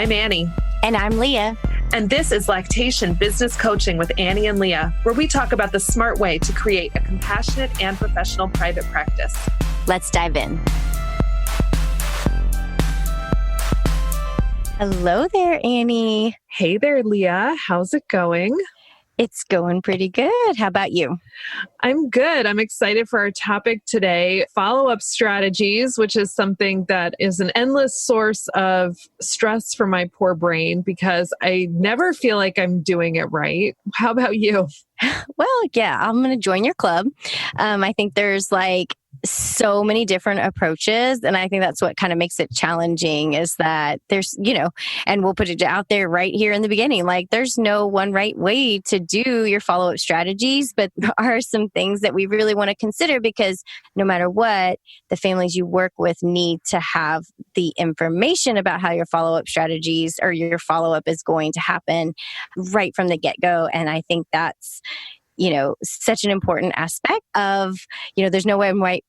I'm Annie. And I'm Leah. And this is Lactation Business Coaching with Annie and Leah, where we talk about the smart way to create a compassionate and professional private practice. Let's dive in. Hello there, Annie. Hey there, Leah. How's it going? It's going pretty good. How about you? I'm good. I'm excited for our topic today, follow-up strategies, which is something that is an endless source of stress for my poor brain because I never feel like I'm doing it right. How about you? Well, yeah, I'm going to join your club. I think there's so many different approaches. And I think that's what kind of makes it challenging is that there's, and we'll put it out there right here in the beginning, there's no one right way to do your follow-up strategies, but there are some things that we really want to consider because no matter what, the families you work with need to have the information about how your follow-up strategies or your follow-up is going to happen right from the get-go. And I think that's such an important aspect of, there's no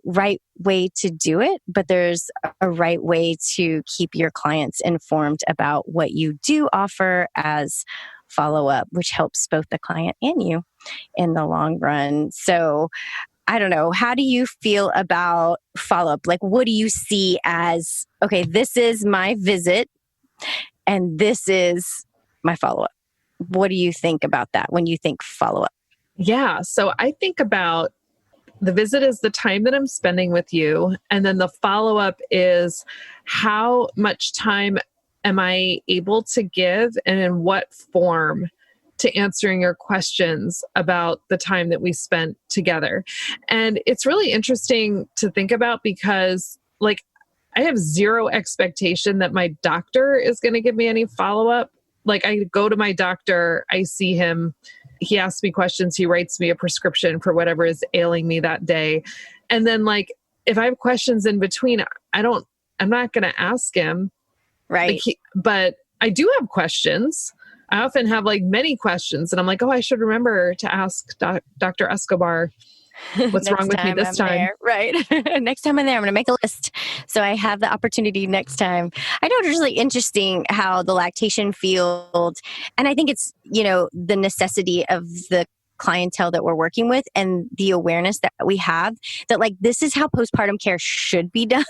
right way to do it, but there's a right way to keep your clients informed about what you do offer as follow-up, which helps both the client and you in the long run. So I don't know. How do you feel about follow-up? What do you see as, okay, this is my visit and this is my follow-up? What do you think about that when you think follow-up? Yeah. So I think about the visit is the time that I'm spending with you. And then the follow-up is how much time am I able to give and in what form to answering your questions about the time that we spent together. And it's really interesting to think about because I have zero expectation that my doctor is going to give me any follow-up. I go to my doctor, I see him, he asks me questions, he writes me a prescription for whatever is ailing me that day. And then if I have questions in between, I'm not going to ask him. Right. But I do have questions. I often have many questions and I'm I should remember to ask Dr. Escobar what's wrong with me this time. There. Right. Next time I'm there, I'm going to make a list so I have the opportunity next time. I know it's really interesting how the lactation field, and I think it's, the necessity of the clientele that we're working with and the awareness that we have that this is how postpartum care should be done.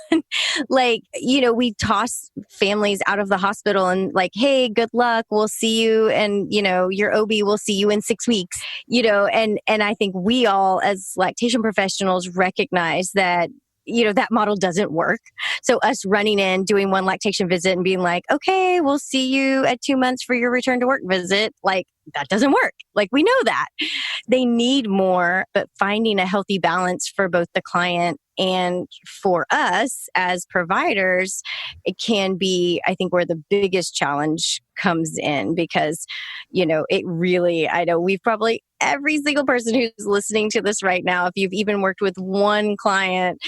We toss families out of the hospital and hey, good luck. We'll see you. And, your OB will see you in 6 weeks, and I think we all as lactation professionals recognize that that model doesn't work. So us running in, doing one lactation visit and being okay, we'll see you at 2 months for your return to work visit. That doesn't work. We know that. They need more, but finding a healthy balance for both the client and for us as providers, it can be, I think, where the biggest challenge comes in because, it really, I know we've probably, every single person who's listening to this right now, if you've even worked with one client,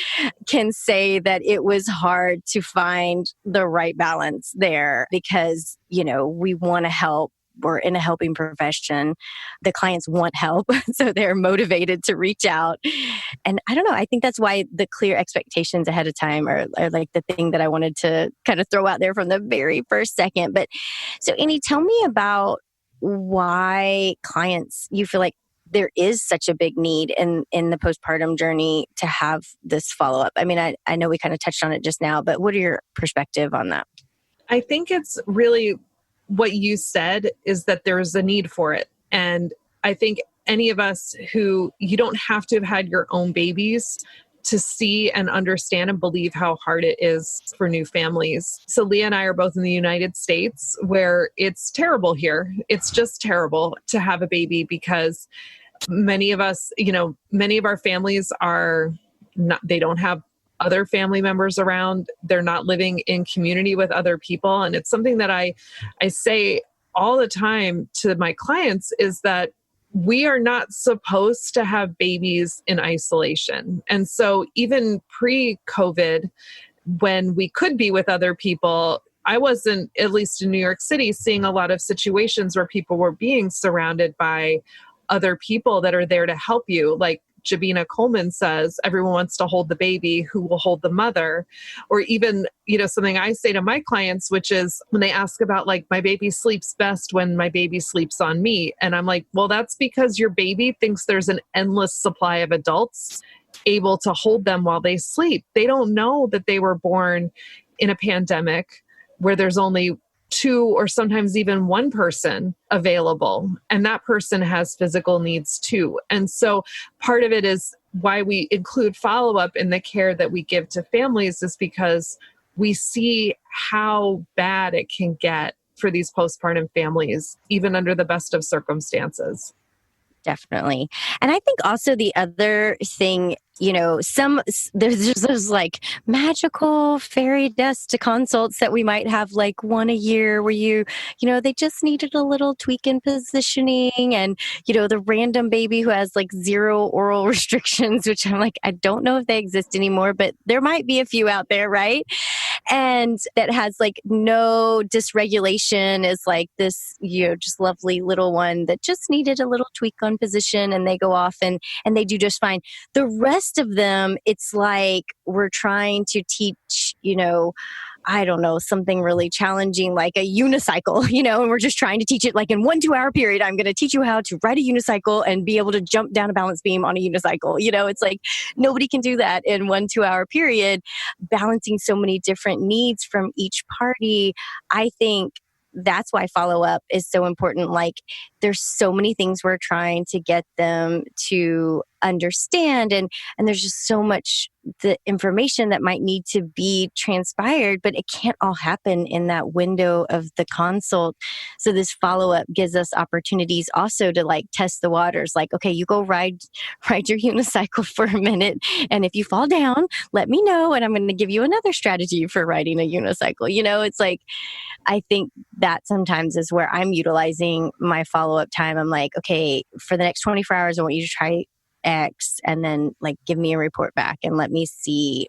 can say that it was hard to find the right balance there because, we want to help. We're in a helping profession. The clients want help, so they're motivated to reach out. And I don't know, I think that's why the clear expectations ahead of time are the thing that I wanted to kind of throw out there from the very first second. But so Annie, tell me about why clients, you feel like there is such a big need in the postpartum journey to have this follow-up. I mean, I know we kind of touched on it just now, but what are your perspective on that? I think it's really what you said is that there's a need for it. And I think any of us who, you don't have to have had your own babies to see and understand and believe how hard it is for new families. So Leah and I are both in the United States where it's terrible here. It's just terrible to have a baby because many of us, many of our families are not, they don't have other family members around. They're not living in community with other people. And it's something that I say all the time to my clients is that we are not supposed to have babies in isolation. And so even pre-COVID, when we could be with other people, I wasn't, at least in New York City, seeing a lot of situations where people were being surrounded by other people that are there to help you. Jabina Coleman says, everyone wants to hold the baby, who will hold the mother? Or even, something I say to my clients, which is when they ask about like, my baby sleeps best when my baby sleeps on me. And I'm like, well, that's because your baby thinks there's an endless supply of adults able to hold them while they sleep. They don't know that they were born in a pandemic where there's only two or sometimes even one person available, and that person has physical needs too. And so part of it is why we include follow-up in the care that we give to families, is because we see how bad it can get for these postpartum families, even under the best of circumstances. Definitely. And I think also the other thing, there's just those like magical fairy dust consults that we might have like one a year where they just needed a little tweak in positioning, and, the random baby who has like zero oral restrictions, which I'm like, I don't know if they exist anymore, but there might be a few out there, right? And that has like no dysregulation, is like this, just lovely little one that just needed a little tweak on position, and they go off and they do just fine. The rest of them, it's like we're trying to teach, I don't know, something really challenging like a unicycle, and we're just trying to teach it like in 1 2-hour period. I'm going to teach you how to ride a unicycle and be able to jump down a balance beam on a unicycle. It's like nobody can do that in 1 2-hour period, balancing so many different needs from each party. I think that's why follow-up is so important. Like there's so many things we're trying to get them to understand, and there's just so much the information that might need to be transpired, but it can't all happen in that window of the consult. So this follow-up gives us opportunities also to like test the waters. Like, okay, you go ride your unicycle for a minute, and if you fall down, let me know, and I'm going to give you another strategy for riding a unicycle. It's like, I think that sometimes is where I'm utilizing my follow-up time. I'm like, okay, for the next 24 hours, I want you to try X, and then like give me a report back and let me see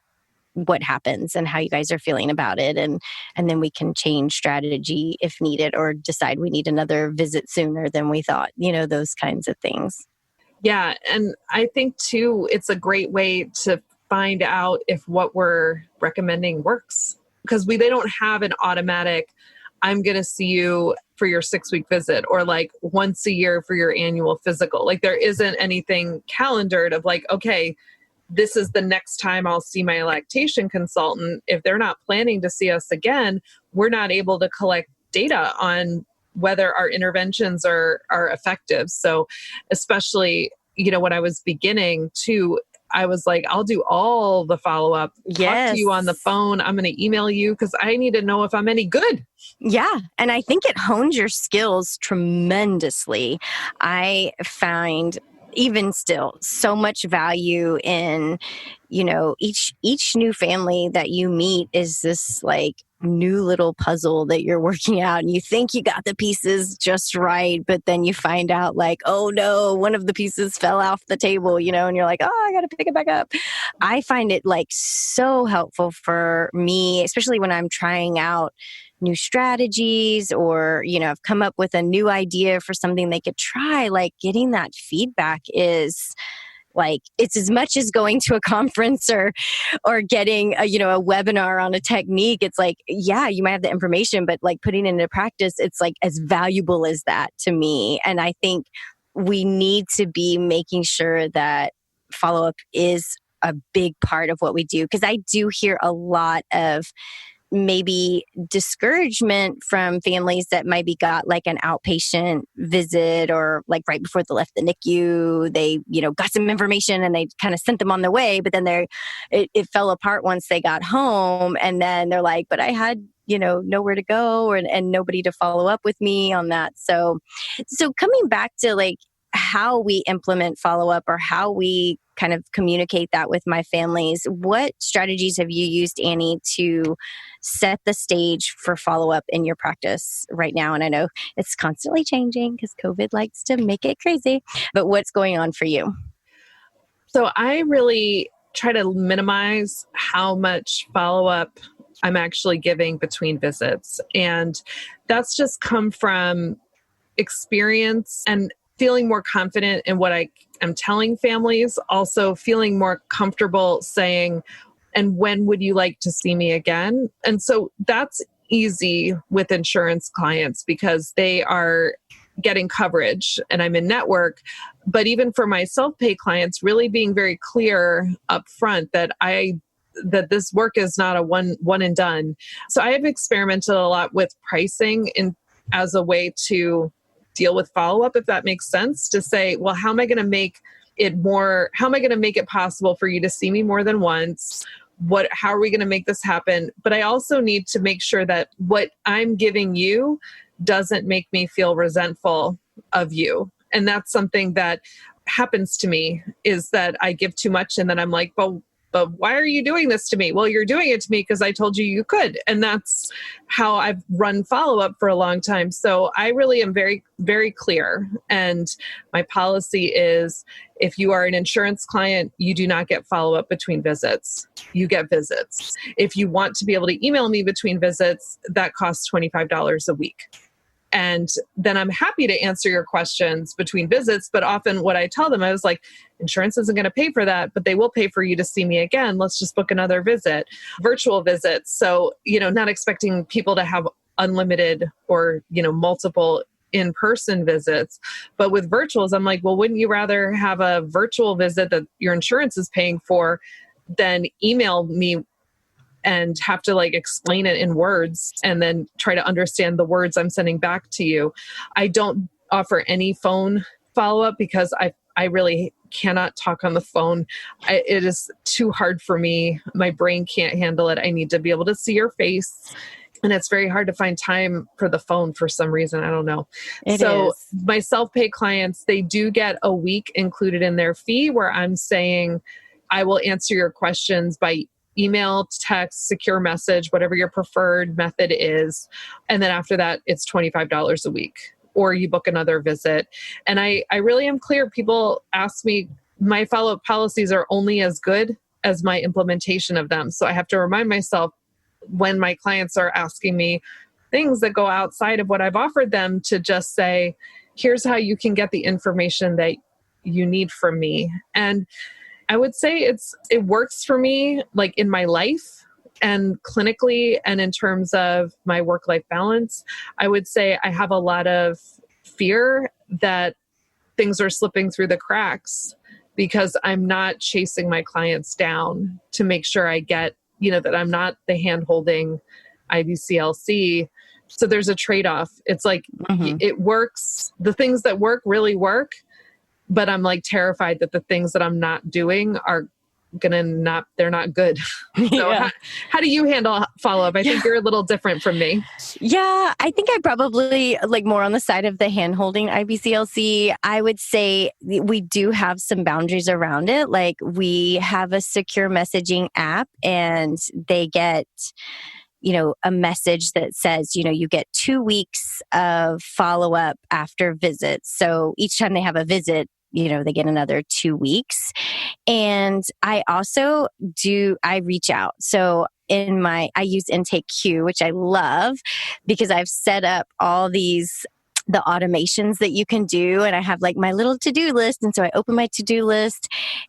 what happens and how you guys are feeling about it. And then we can change strategy if needed, or decide we need another visit sooner than we thought, those kinds of things. Yeah. And I think too, it's a great way to find out if what we're recommending works, because they don't have an automatic, I'm going to see you for your 6-week visit, or like once a year for your annual physical. Like there isn't anything calendared of like, okay, this is the next time I'll see my lactation consultant. If they're not planning to see us again, we're not able to collect data on whether our interventions are effective. So especially, when I was beginning to, I was like, I'll do all the follow-up, talk to you on the phone. I'm going to email you because I need to know if I'm any good. Yeah. And I think it hones your skills tremendously. I find even still so much value in, each new family that you meet is this like new little puzzle that you're working out, and you think you got the pieces just right, but then you find out like, oh no, one of the pieces fell off the table, and you're like, oh, I got to pick it back up. I find it like so helpful for me, especially when I'm trying out new strategies, or, I've come up with a new idea for something they could try. Like getting that feedback is like, it's as much as going to a conference or getting a webinar on a technique. It's like, yeah, you might have the information, but like putting it into practice, it's like as valuable as that to me. And I think we need to be making sure that follow-up is a big part of what we do. Because I do hear a lot of maybe discouragement from families that maybe got like an outpatient visit, or like right before they left the NICU, they, got some information and they kind of sent them on their way, but then it fell apart once they got home. And then they're like, but I had, nowhere to go, and nobody to follow up with me on that. So coming back to like how we implement follow-up, or how we kind of communicate that with my families, what strategies have you used, Annie, to set the stage for follow-up in your practice right now? And I know it's constantly changing because COVID likes to make it crazy, but what's going on for you? So I really try to minimize how much follow-up I'm actually giving between visits. And that's just come from experience and feeling more confident in what I am telling families, also feeling more comfortable saying, and when would you like to see me again? And so that's easy with insurance clients because they are getting coverage and I'm in network. But even for my self-pay clients, really being very clear up front that this work is not a one and done. So I have experimented a lot with pricing as a way to deal with follow-up, if that makes sense, to say, well, how am I going to make it possible for you to see me more than once? How are we going to make this happen? But I also need to make sure that what I'm giving you doesn't make me feel resentful of you. And that's something that happens to me, is that I give too much and then I'm like, but why are you doing this to me? Well, you're doing it to me because I told you you could. And that's how I've run follow-up for a long time. So I really am very, very clear. And my policy is, if you are an insurance client, you do not get follow-up between visits. You get visits. If you want to be able to email me between visits, that costs $25 a week. And then I'm happy to answer your questions between visits. But often what I tell them, I was like, insurance isn't going to pay for that, but they will pay for you to see me again. Let's just book another visit, virtual visits. So, not expecting people to have unlimited or, multiple in-person visits. But with virtuals, I'm like, well, wouldn't you rather have a virtual visit that your insurance is paying for than email me and have to explain it in words and then try to understand the words I'm sending back to you? I don't offer any phone follow-up because I really cannot talk on the phone. It is too hard for me. My brain can't handle it. I need to be able to see your face. And it's very hard to find time for the phone for some reason. I don't know. So my self-pay clients, they do get a week included in their fee where I'm saying, I will answer your questions by email, text, secure message, whatever your preferred method is. And then after that, it's $25 a week, or you book another visit. And I really am clear. People ask me, my follow-up policies are only as good as my implementation of them. So I have to remind myself when my clients are asking me things that go outside of what I've offered them to just say, here's how you can get the information that you need from me. And I would say it works for me, in my life and clinically, and in terms of my work-life balance. I would say I have a lot of fear that things are slipping through the cracks because I'm not chasing my clients down to make sure I get, that I'm not the hand-holding IBCLC. So there's a trade-off. It's It works. The things that work really work. But I'm terrified that the things that I'm not doing are they're not good. So how do you handle follow-up? I think you're a little different from me. Yeah, I think I probably more on the side of the hand-holding IBCLC. I would say we do have some boundaries around it. We have a secure messaging app and they get a message that says, you get 2 weeks of follow-up after visits. So each time they have a visit, they get another 2 weeks. And I also I reach out. So I use Intake Q, which I love because I've set up all the automations that you can do. And I have my little to-do list. And so I open my to-do list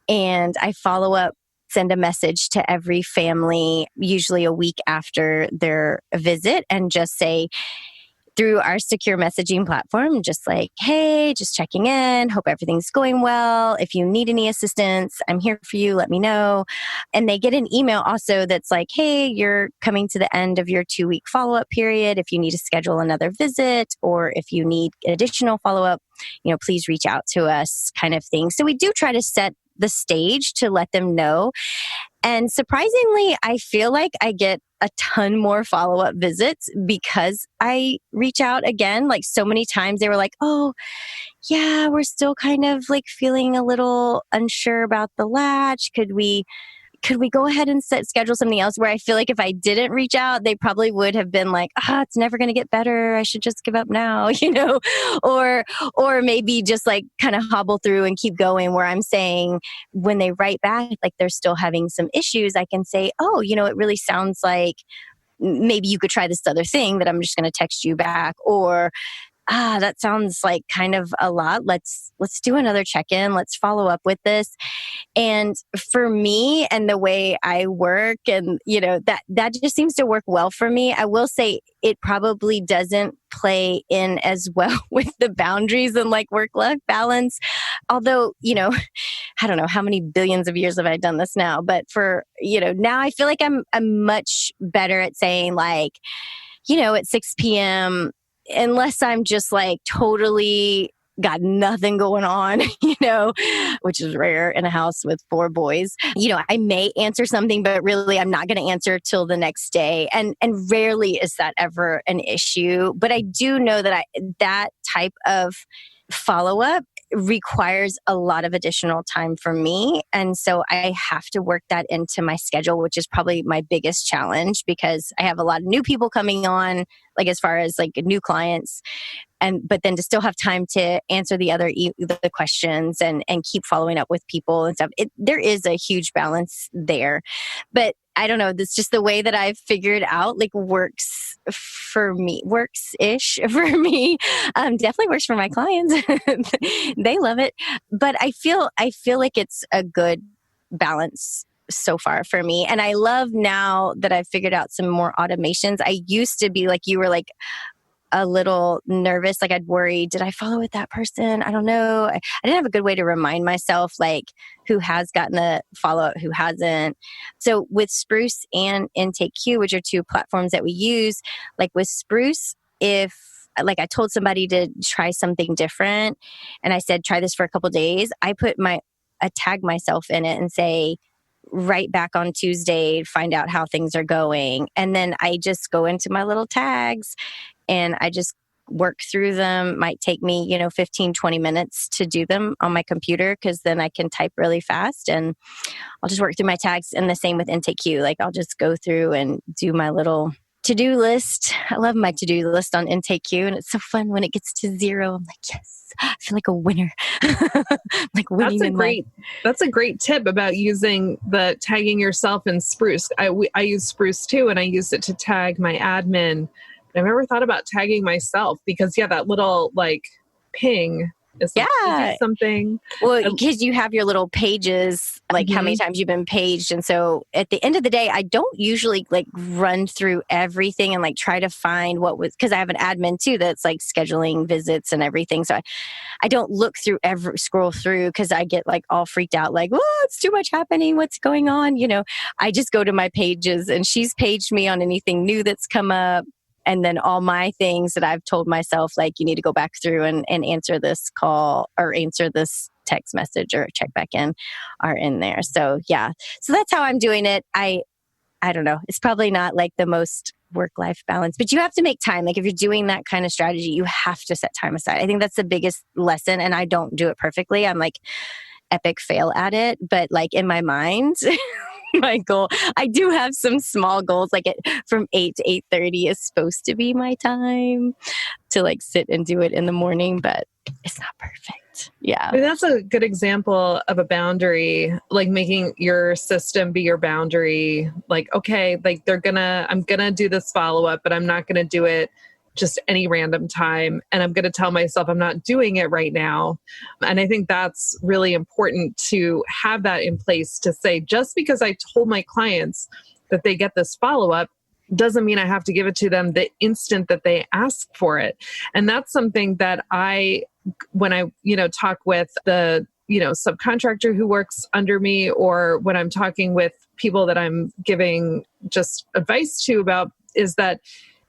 and I follow up, send a message to every family, usually a week after their visit, and just say, through our secure messaging platform, just hey, just checking in. Hope everything's going well. If you need any assistance, I'm here for you. Let me know. And they get an email also that's hey, you're coming to the end of your 2-week follow-up period. If you need to schedule another visit or if you need additional follow-up, please reach out to us, kind of thing. So we do try to set the stage to let them know. And surprisingly, I feel like I get a ton more follow-up visits because I reach out again. So many times they were oh, yeah, we're still kind of feeling a little unsure about the latch. Could we go ahead and schedule something else? Where I feel if I didn't reach out, they probably would have been it's never going to get better. I should just give up now, or maybe just kind of hobble through and keep going, where I'm saying when they write back, they're still having some issues, I can say, oh, it really sounds like maybe you could try this other thing that I'm just going to text you back, or that sounds like kind of a lot. Let's do another check-in. Let's follow up with this. And for me and the way I work and, that just seems to work well for me. I will say it probably doesn't play in as well with the boundaries and like work-life balance. Although, I don't know how many billions of years have I done this now, but now I feel like I'm much better at saying like, at 6 p.m., unless I'm just like totally got nothing going on, which is rare in a house with 4 boys. I may answer something, but really I'm not going to answer till the next day. And rarely is that ever an issue. But I do know that that type of follow-up requires a lot of additional time for me. And so I have to work that into my schedule, which is probably my biggest challenge because I have a lot of new people coming on, like as far as like new clients. But then to still have time to answer the questions and keep following up with people and stuff. There is a huge balance there. But I don't know, that's just the way that I've figured out, like works-ish for me. Definitely works for my clients. They love it. But I feel like it's a good balance so far for me. And I love now that I've figured out some more automations. I used to be like, you were like, a little nervous. Like I'd worry, did I follow with that person? I don't know. I didn't have a good way to remind myself like who has gotten the follow-up, who hasn't. So with Spruce and Intake Q, which are 2 platforms that we use, like with Spruce, if like I told somebody to try something different and I said, try this for a couple of days, I tag myself in it and say, right back on Tuesday, find out how things are going. And then I just go into my little tags and I just work through them. Might take me, 15, 20 minutes to do them on my computer because then I can type really fast and I'll just work through my tags. And the same with Intake Q. Like I'll just go through and do my little to-do list. I love my to-do list on Intake Q and it's so fun when it gets to 0. I'm like, yes, I feel like a winner. Like winning. That's a great tip about using the tagging yourself in Spruce. I use Spruce too, and I used it to tag my admin. I've never thought about tagging myself because that little like ping is something. Well, because you have your little pages, like how many times you've been paged. And so at the end of the day, I don't usually like run through everything and like try to find because I have an admin too that's like scheduling visits and everything. So I don't scroll through because I get like all freaked out, like, oh, it's too much happening. What's going on? I just go to my pages and she's paged me on anything new that's come up. And then all my things that I've told myself, like, you need to go back through and answer this call or answer this text message or check back in are in there. So, yeah. So that's how I'm doing it. I don't know. It's probably not like the most work-life balance, but you have to make time. Like if you're doing that kind of strategy, you have to set time aside. I think that's the biggest lesson. And I don't do it perfectly. I'm like epic fail at it. But like in my mind, my goal, I do have some small goals, like from 8 to 8:30 is supposed to be my time to like sit and do it in the morning, but it's not perfect. Yeah. I mean, that's a good example of a boundary, like making your system be your boundary. Like, okay, like I'm going to do this follow-up, but I'm not going to do it just any random time. And I'm going to tell myself I'm not doing it right now. And I think that's really important to have that in place to say, just because I told my clients that they get this follow-up doesn't mean I have to give it to them the instant that they ask for it. And that's something that when I, talk with the, subcontractor who works under me, or when I'm talking with people that I'm giving just advice to about, is that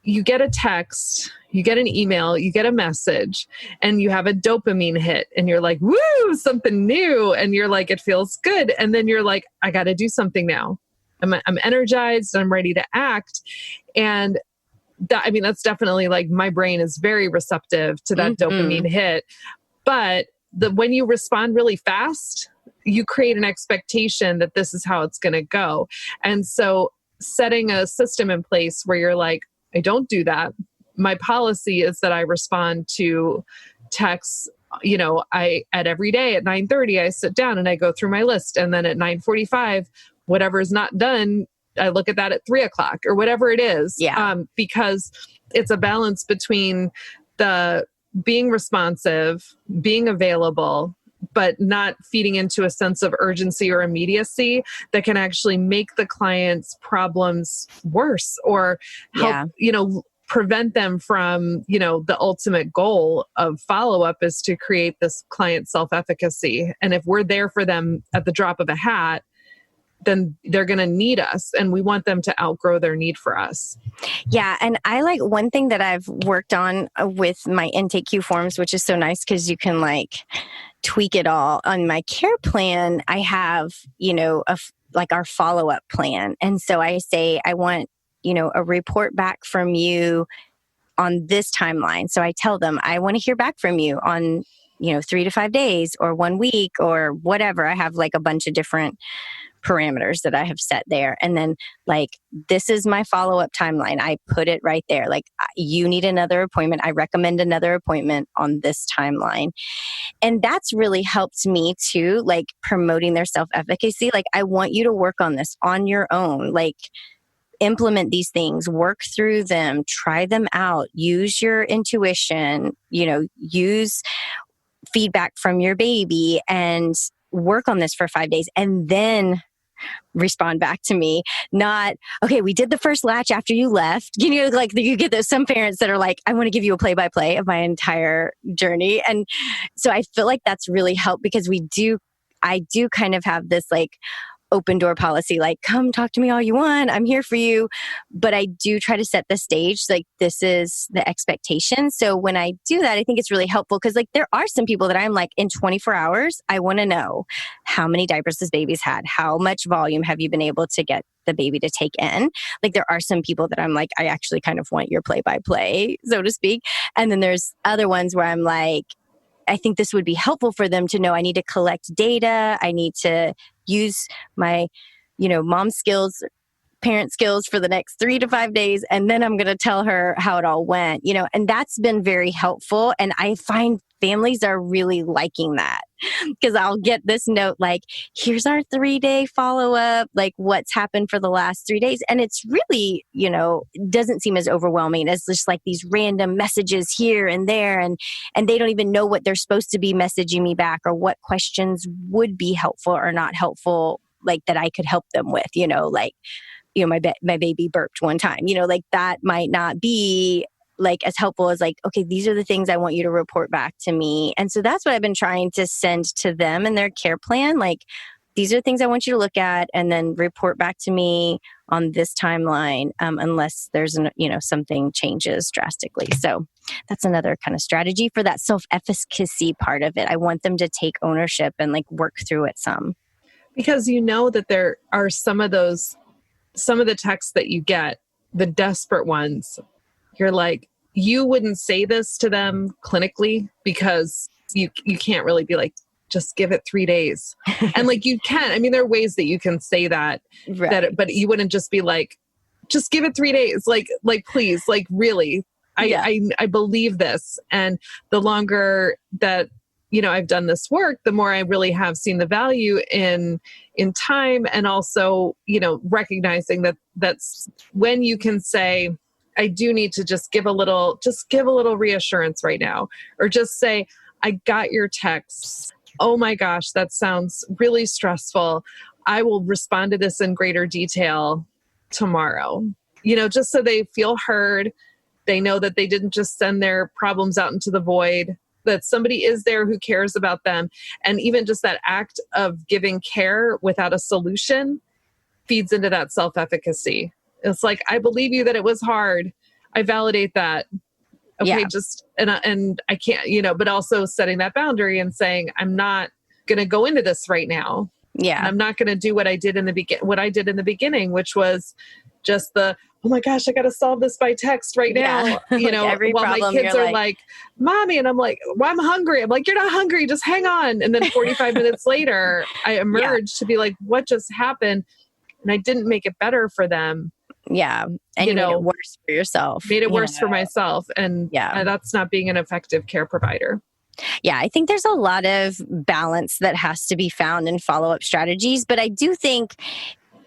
you get a text, you get an email, you get a message, and you have a dopamine hit and you're like, woo, something new. And you're like, it feels good. And then you're like, I got to do something now. I'm energized, I'm ready to act. And that's definitely like my brain is very receptive to that dopamine hit. But when you respond really fast, you create an expectation that this is how it's going to go. And so setting a system in place where you're like, I don't do that. My policy is that I respond to texts. At every day at 9:30, I sit down and I go through my list. And then at 9:45, whatever is not done, I look at that at 3:00 or whatever it is. Yeah. Because it's a balance between the being responsive, being available, but not feeding into a sense of urgency or immediacy that can actually make the client's problems worse or help, prevent them from, the ultimate goal of follow-up is to create this client self-efficacy. And if we're there for them at the drop of a hat, then they're going to need us, and we want them to outgrow their need for us. Yeah. And I like one thing that I've worked on with my intake Q forms, which is so nice because you can tweak it all. On my care plan, I have, our follow-up plan. And so I say, I want, a report back from you on this timeline. So I tell them, I want to hear back from you on, 3 to 5 days or 1 week or whatever. I have a bunch of different parameters that I have set there. And then this is my follow-up timeline. I put it right there. You need another appointment. I recommend another appointment on this timeline. And that's really helped me too, promoting their self-efficacy. I want you to work on this on your own. Implement these things, work through them, try them out, use your intuition, use feedback from your baby and work on this for 5 days and then respond back to me. Not, okay, we did the first latch after you left. You get those some parents that are I want to give you a play-by-play of my entire journey. And so I feel like that's really helped because I do kind of have this open door policy, come talk to me all you want. I'm here for you. But I do try to set the stage. This is the expectation. So when I do that, I think it's really helpful because there are some people that I'm in 24 hours, I want to know how many diapers this baby's had, how much volume have you been able to get the baby to take in. There are some people that I'm I actually kind of want your play by play, so to speak. And then there's other ones where I'm I think this would be helpful for them to know I need to collect data. I need to use my, mom skills, parent skills for the next 3 to 5 days. And then I'm going to tell her how it all went, and that's been very helpful. And I find families are really liking that because I'll get this note here's our 3-day follow-up, what's happened for the last 3 days. And it's really, doesn't seem as overwhelming as just these random messages here and there. And they don't even know what they're supposed to be messaging me back or what questions would be helpful or not helpful, that I could help them with, my baby burped one time, that might not be as helpful as okay, these are the things I want you to report back to me. And so that's what I've been trying to send to them in their care plan. These are things I want you to look at and then report back to me on this timeline, unless there's something changes drastically. So that's another kind of strategy for that self-efficacy part of it. I want them to take ownership and work through it some. Because that there are some of the texts that you get, the desperate ones, you're you wouldn't say this to them clinically because you can't really be just give it 3 days. And you can, there are ways that you can say that, right. but you wouldn't just be just give it 3 days. Please, really, I believe this. And the longer that, I've done this work, the more I really have seen the value in time. And also, recognizing that that's when you can say, I do need to just give a little reassurance right now, or just say, I got your text. Oh my gosh, that sounds really stressful. I will respond to this in greater detail tomorrow. Just so they feel heard. They know that they didn't just send their problems out into the void, that somebody is there who cares about them. And even just that act of giving care without a solution feeds into that self-efficacy. It's I believe you that it was hard. I validate that. Okay, yeah. And I can't, but also setting that boundary and saying, I'm not going to go into this right now. Yeah. And I'm not going to do what I did in the beginning, which was just oh my gosh, I got to solve this by text right now. Every while problem, my kids are Mommy, and I'm well, I'm hungry. I'm you're not hungry. Just hang on. And then 45 minutes later, I emerged to be what just happened? And I didn't make it better for them. Yeah. And you made it worse for yourself. Made it worse for myself. And that's not being an effective care provider. Yeah, I think there's a lot of balance that has to be found in follow-up strategies. But I do think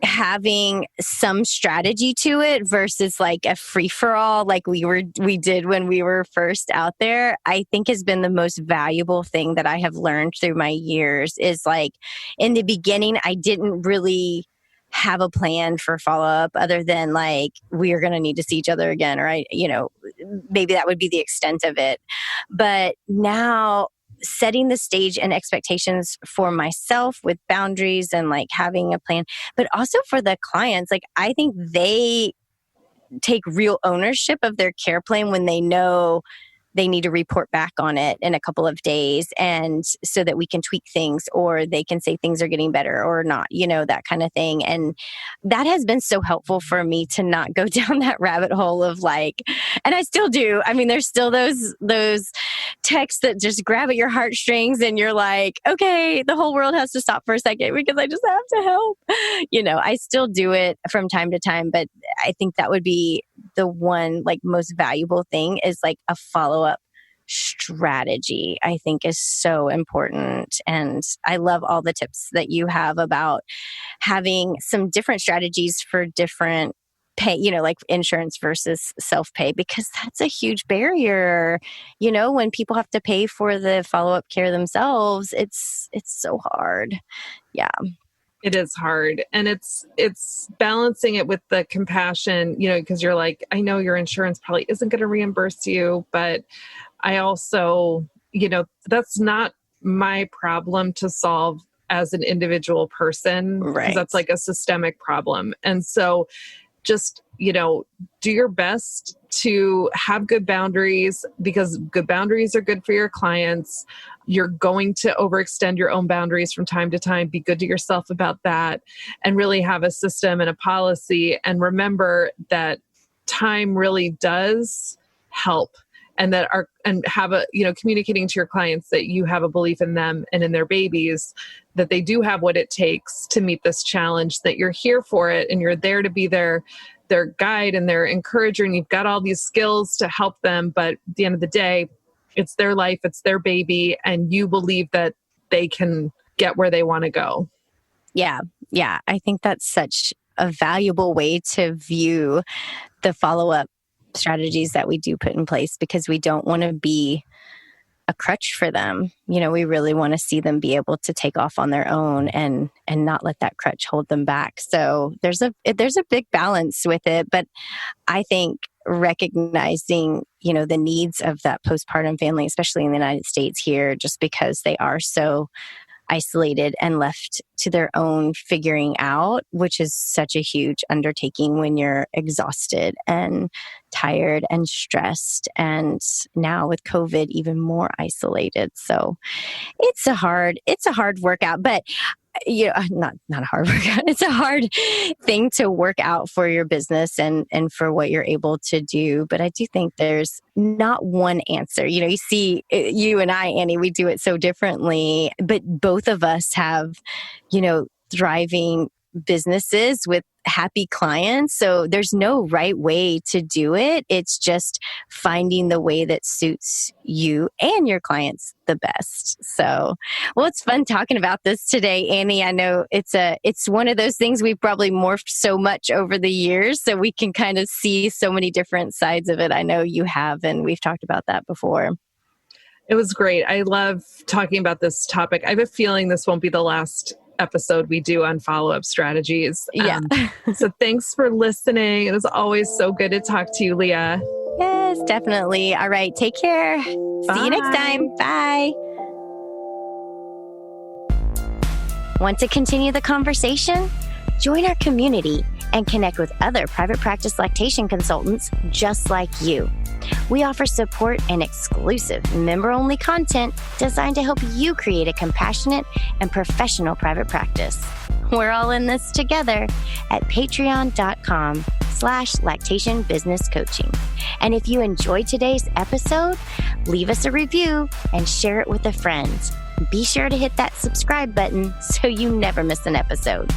having some strategy to it versus like a free for all like we did when we were first out there, I think has been the most valuable thing that I have learned through my years. Is like in the beginning, I didn't really have a plan for follow-up other than like, we are going to need to see each other again, or maybe that would be the extent of it. But now, setting the stage and expectations for myself with boundaries and like having a plan, but also for the clients, like I think they take real ownership of their care plan when they know they need to report back on it in a couple of days, and so that we can tweak things, or they can say things are getting better or not, that kind of thing. And that has been so helpful for me to not go down that rabbit hole of like, and I still do. I mean, there's still those texts that just grab at your heartstrings and you're like, okay, the whole world has to stop for a second because I just have to help. I still do it from time to time, but I think that would be the one like most valuable thing is like a follow-up strategy. I think is so important. And I love all the tips that you have about having some different strategies for different pay, like insurance versus self-pay, because that's a huge barrier. When people have to pay for the follow-up care themselves, it's so hard. Yeah. It is hard. And it's balancing it with the compassion, because you're like, I know your insurance probably isn't going to reimburse you, but I also, that's not my problem to solve as an individual person, because that's like a systemic problem. And so just, do your best to have good boundaries, because good boundaries are good for your clients. You're going to overextend your own boundaries from time to time. Be good to yourself about that, and really have a system and a policy. And remember that time really does help, and communicating to your clients that you have a belief in them and in their babies, that they do have what it takes to meet this challenge, that you're here for it and you're there to be their guide and their encourager, and you've got all these skills to help them. But at the end of the day, it's their life, it's their baby, and you believe that they can get where they want to go. Yeah. Yeah. I think that's such a valuable way to view the follow-up strategies that we do put in place, because we don't want to be a crutch for them. We really want to see them be able to take off on their own and not let that crutch hold them back. So there's a big balance with it, but I think recognizing, the needs of that postpartum family, especially in the United States here, just because they are so isolated and left to their own figuring out, which is such a huge undertaking when you're exhausted and tired and stressed, and now with COVID even more isolated. So it's a hard workout, but not a hard workout. It's a hard thing to work out for your business and for what you're able to do. But I do think there's not one answer. You see, you and I, Annie, we do it so differently, but both of us have, thriving businesses with happy clients. So there's no right way to do it. It's just finding the way that suits you and your clients the best. So, well, it's fun talking about this today, Annie. I know it's one of those things we've probably morphed so much over the years, so we can kind of see so many different sides of it. I know you have, and we've talked about that before. It was great. I love talking about this topic. I have a feeling this won't be the last episode we do on follow-up strategies. Yeah. So thanks for listening. It was always so good to talk to you, Leah. Yes, definitely. All right. Take care. Bye. See you next time. Bye. Want to continue the conversation? Join our community and connect with other private practice lactation consultants just like you. We offer support and exclusive member-only content designed to help you create a compassionate and professional private practice. We're all in this together at patreon.com/lactation business coaching. And if you enjoyed today's episode, leave us a review and share it with a friend. Be sure to hit that subscribe button so you never miss an episode.